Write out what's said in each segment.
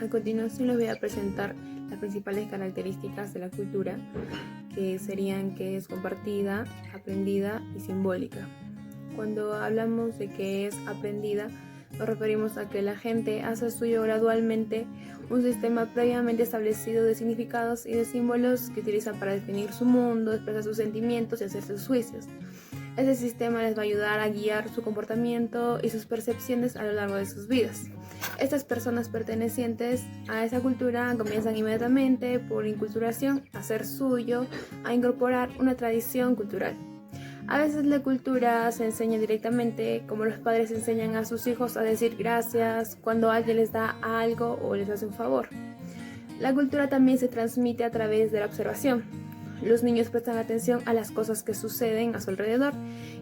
A continuación les voy a presentar las principales características de la cultura, que serían que es compartida, aprendida y simbólica. Cuando hablamos de que es aprendida, nos referimos a que la gente hace suyo gradualmente un sistema previamente establecido de significados y de símbolos que utilizan para definir su mundo, expresar sus sentimientos y hacer sus juicios. Este sistema les va a ayudar a guiar su comportamiento y sus percepciones a lo largo de sus vidas. Estas personas pertenecientes a esa cultura comienzan inmediatamente, por inculturación, a hacer suyo, a incorporar una tradición cultural. A veces la cultura se enseña directamente, como los padres enseñan a sus hijos a decir gracias cuando alguien les da algo o les hace un favor. La cultura también se transmite a través de la observación. Los niños prestan atención a las cosas que suceden a su alrededor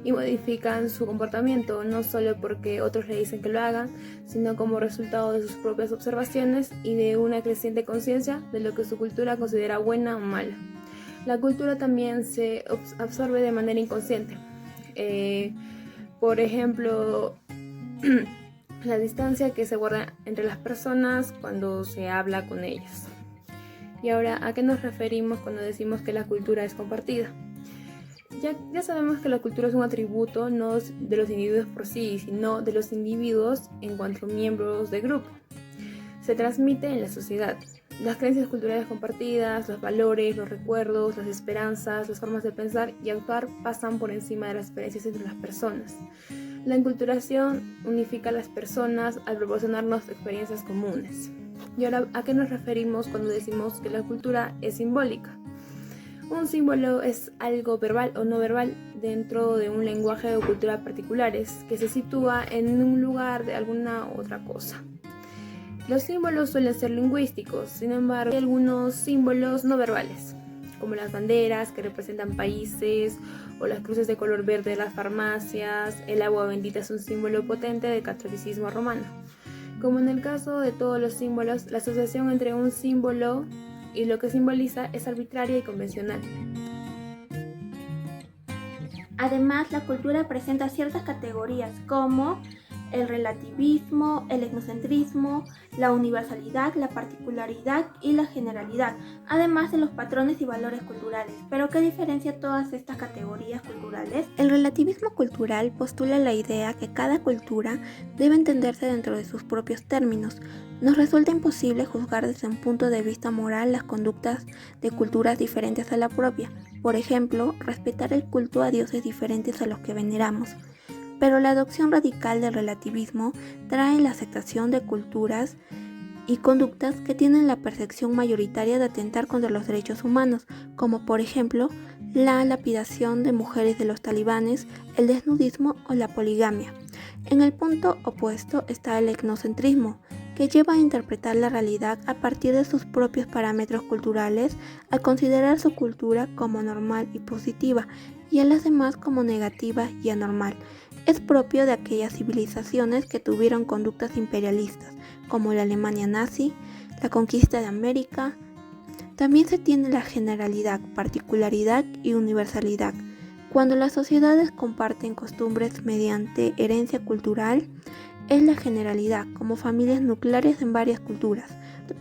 y modifican su comportamiento, no solo porque otros le dicen que lo hagan, sino como resultado de sus propias observaciones y de una creciente conciencia de lo que su cultura considera buena o mala. La cultura también se absorbe de manera inconsciente. Por ejemplo, la distancia que se guarda entre las personas cuando se habla con ellas. Y ahora, ¿a qué nos referimos cuando decimos que la cultura es compartida? Ya sabemos que la cultura es un atributo no de los individuos por sí, sino de los individuos en cuanto miembros de grupo. Se transmite en la sociedad. Las creencias culturales compartidas, los valores, los recuerdos, las esperanzas, las formas de pensar y actuar pasan por encima de las experiencias entre las personas. La enculturación unifica a las personas al proporcionarnos experiencias comunes. Y ahora, ¿a qué nos referimos cuando decimos que la cultura es simbólica? Un símbolo es algo verbal o no verbal dentro de un lenguaje o cultura particulares que se sitúa en un lugar de alguna otra cosa. Los símbolos suelen ser lingüísticos, sin embargo, hay algunos símbolos no verbales, como las banderas que representan países o las cruces de color verde de las farmacias. El agua bendita es un símbolo potente del catolicismo romano. Como en el caso de todos los símbolos, la asociación entre un símbolo y lo que simboliza es arbitraria y convencional. Además, la cultura presenta ciertas categorías como el relativismo, el etnocentrismo, la universalidad, la particularidad y la generalidad, además de los patrones y valores culturales. ¿Pero qué diferencia todas estas categorías culturales? El relativismo cultural postula la idea que cada cultura debe entenderse dentro de sus propios términos. Nos resulta imposible juzgar desde un punto de vista moral las conductas de culturas diferentes a la propia. Por ejemplo, respetar el culto a dioses diferentes a los que veneramos. Pero la adopción radical del relativismo trae la aceptación de culturas y conductas que tienen la percepción mayoritaria de atentar contra los derechos humanos, como por ejemplo la lapidación de mujeres de los talibanes, el desnudismo o la poligamia. En el punto opuesto está el etnocentrismo, que lleva a interpretar la realidad a partir de sus propios parámetros culturales, al considerar su cultura como normal y positiva y a las demás como negativa y anormal. Es propio de aquellas civilizaciones que tuvieron conductas imperialistas, como la Alemania nazi, la conquista de América. También se tiene la generalidad, particularidad y universalidad. Cuando las sociedades comparten costumbres mediante herencia cultural, es la generalidad, como familias nucleares en varias culturas.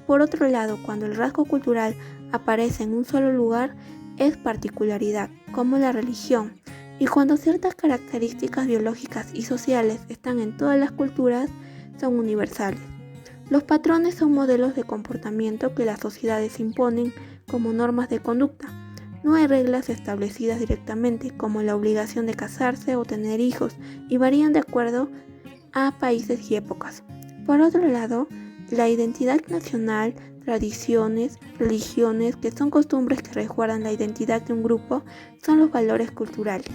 Por otro lado, cuando el rasgo cultural aparece en un solo lugar, es particularidad, como la religión. Y cuando ciertas características biológicas y sociales están en todas las culturas, son universales. Los patrones son modelos de comportamiento que las sociedades imponen como normas de conducta. No hay reglas establecidas directamente, como la obligación de casarse o tener hijos, y varían de acuerdo a países y épocas. Por otro lado, la identidad nacional, tradiciones, religiones, que son costumbres que resguardan la identidad de un grupo, son los valores culturales.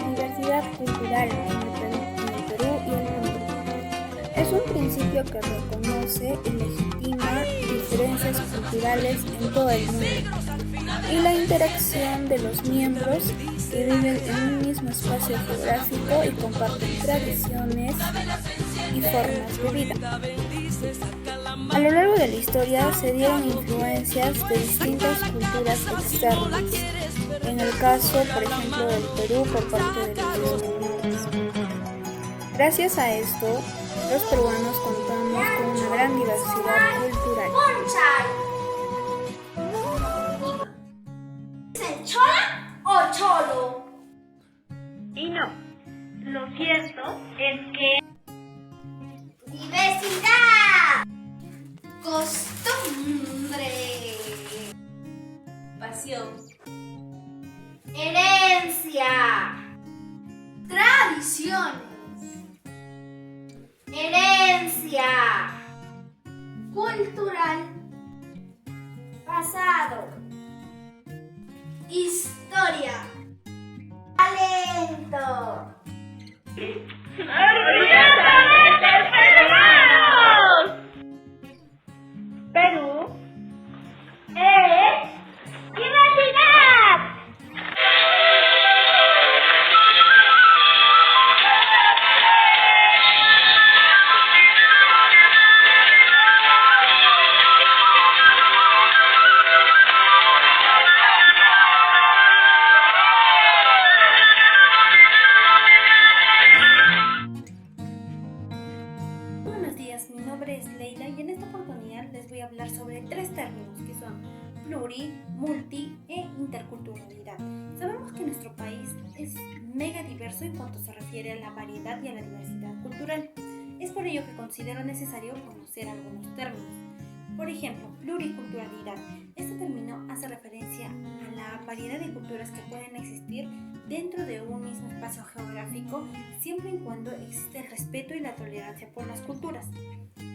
Diversidad cultural en el Perú y el mundo. Es un principio que reconoce y legitima diferencias culturales en todo el mundo y la interacción de los miembros que viven en un mismo espacio geográfico y comparten tradiciones y formas de vida. A lo largo de la historia se dieron influencias de distintas culturas externas, en el caso, por ejemplo, del Perú por parte de los españoles. Gracias a esto, Los peruanos contamos con una gran diversidad cultural. ¿Es chola o cholo? Y no, lo cierto es que Diversidad, costumbre, Pasión. herencia, tradiciones, herencia, cultural, pasado, historia, talento. ¡Orgullosamente peruanos! Perú es diversidad. Buenos días, mi nombre es Leila y en esta oportunidad les voy a hablar sobre tres términos que son pluri, multi e interculturalidad. Sabemos que nuestro país es mega diverso en cuanto se refiere a la variedad y a la diversidad cultural. Es por ello que considero necesario conocer algunos términos. Por ejemplo, pluriculturalidad. Este término hace referencia a la variedad de culturas que pueden existir dentro de un mismo espacio geográfico, siempre y cuando existe el respeto y la tolerancia por las culturas.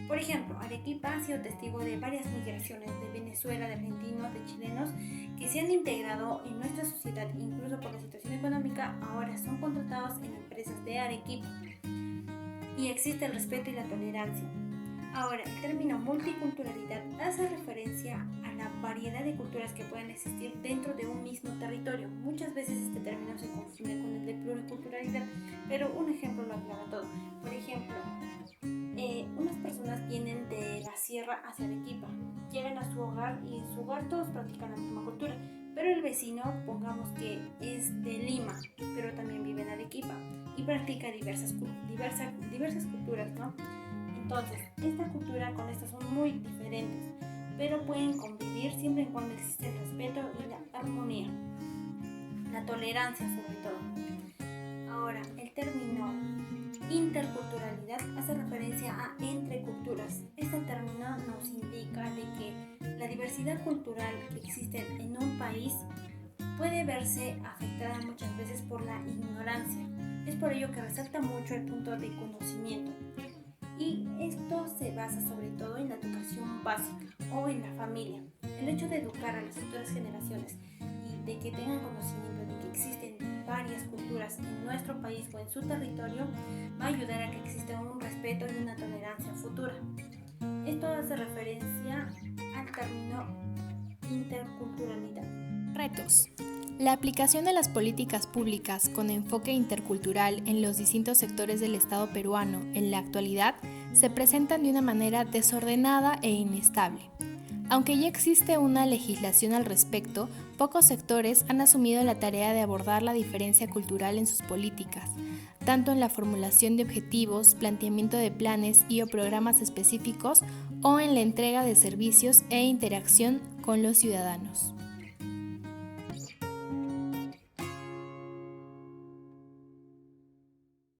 Por ejemplo, Arequipa ha sido testigo de varias migraciones de Venezuela, de argentinos, de chilenos que se han integrado en nuestra sociedad, incluso por la situación económica, ahora son contratados en empresas de Arequipa. Y existe el respeto y la tolerancia. Ahora, el término multiculturalidad hace referencia a la variedad de culturas que pueden existir dentro de un mismo territorio. Muchas veces este término se confunde con el de pluriculturalidad, pero un ejemplo lo aclara todo. Por ejemplo, unas personas vienen de la sierra hacia Arequipa, llegan a su hogar y en su hogar todos practican la misma cultura, pero el vecino, pongamos que es de Lima, pero también vive en Arequipa y practica diversas culturas, ¿no? Entonces, esta cultura con esta son muy diferentes, pero pueden convivir siempre y cuando existe el respeto y la armonía, la tolerancia sobre todo. Ahora, el término interculturalidad hace referencia a entre culturas. Este término nos indica de que la diversidad cultural que existe en un país puede verse afectada muchas veces por la ignorancia. Es por ello que resalta mucho el punto de conocimiento. Y esto se basa sobre todo en la educación básica o en la familia. El hecho de educar a las futuras generaciones y de que tengan conocimiento de que existen varias culturas en nuestro país o en su territorio va a ayudar a que exista un respeto y una tolerancia futura. Esto hace referencia al término interculturalidad. Retos. La aplicación de las políticas públicas con enfoque intercultural en los distintos sectores del Estado peruano en la actualidad se presentan de una manera desordenada e inestable. Aunque ya existe una legislación al respecto, pocos sectores han asumido la tarea de abordar la diferencia cultural en sus políticas, tanto en la formulación de objetivos, planteamiento de planes y o programas específicos o en la entrega de servicios e interacción con los ciudadanos.